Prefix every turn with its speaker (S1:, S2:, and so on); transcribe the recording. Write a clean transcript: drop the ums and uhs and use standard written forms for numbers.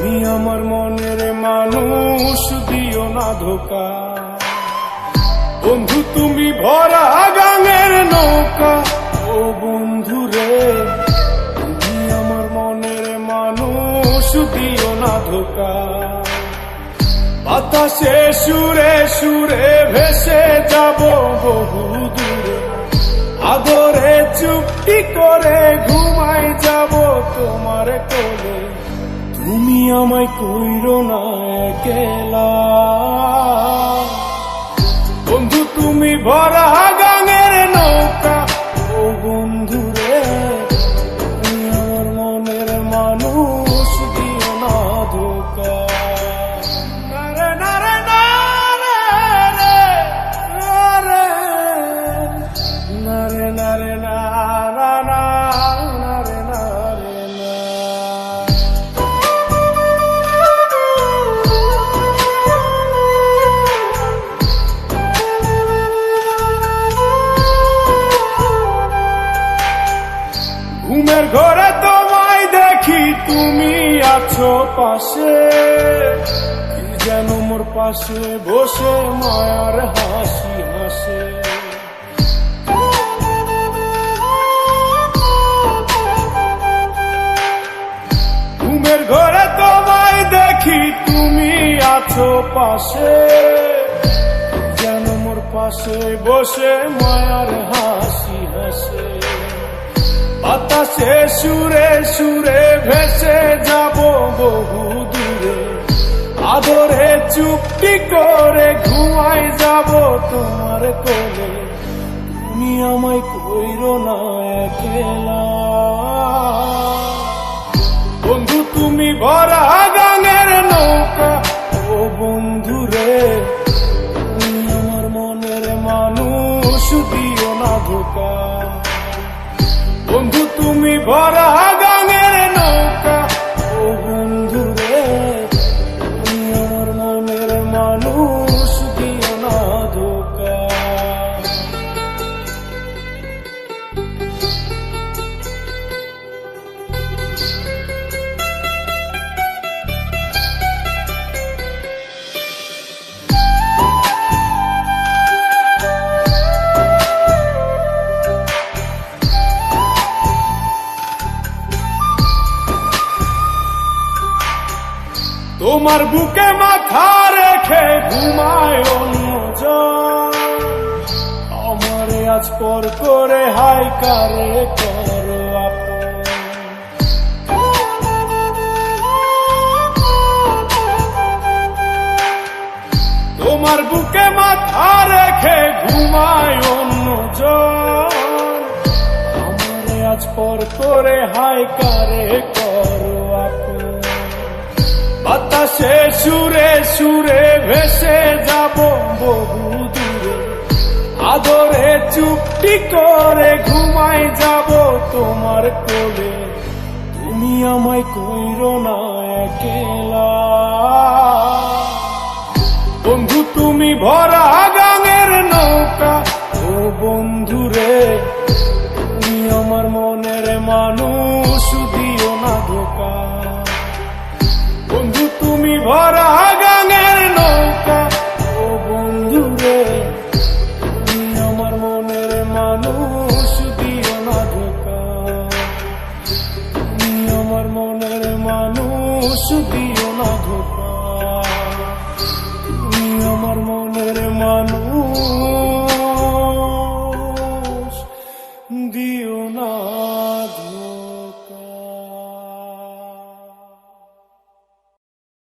S1: তুমি আমার মনের মানুষ, দিও না ধোকা। বন্ধু তুমি ভরা গাঙের নৌকা, ও বন্ধু রে তুমি আমার মনের মানুষ, দিও না ধোকা। বাতাসে সুরে সুরে ভেসে যাব বহু দূরে, আদরে চুপটি করে ঘুমাই যাব তোমার কোলে। তুমি আমায় কইরো না একলা, বন্ধু তুমি ভরা গাঙের নৌকা, ও বন্ধু রে তুমি আমার মনের মানুষ, দিও না ধোকা। নারে নারে নারে নারে নারে নারে নারে নারে নারে না। ঘুমের ঘরে তোমায় দেখি, তুমি আছো পাশে, কি যেন মোর পাশে বসে মায়ার হাসি হাসে। ঘুমের ঘরে তোমায় দেখি, তুমি আছো পাশে, যেন মোর পাশে বসে মায়ার হাসি হাসে। বাতাসে সুরে সুরে ভেসে যাব বহু দূরে, আদরে চুপটি করে ঘুমাই যাব তোমার কোলে। তুমি আমায় কইরো না একলা, বন্ধু তুমি ভরা গাঙের নৌকা, ও বন্ধু রে তুমি আমার মনের মানুষ, দিও না ধোকা। বন্ধু তুমি ভরা গাঙের নৌকা, ও বন্ধু রে তুমি আমার মনের মানুষ, দিও না ধোকা। তোমার বুকে মাথা রেখে ঘুমায় অন্যজন, আমারে আজ পর করে হাই কারে করো আপন। তোমার বুকে মাথা রেখে ঘুমায় অন্যজন, আমারে আজ পর করে হাই কারে করো আপন। বাতাসে সুরে সুরে ভেসে যাব বহু দূরে, আদরে চুপটি করে ঘুমাই যাব তোমার কোলে। তুমি আমায় কইরো না একলা, বন্ধু তুমি ভরা গাঙের নৌকা, ও বন্ধু রে তুমি আমার মনের মানুষ, দিও না ধোকা। বন্ধু তুমি ভরা গাঙের নৌকা, ও বন্ধু রে তুমি আমার মনের মানুষ, দিও না ধোকা। তুমি আমার মনের মানুষ, দিও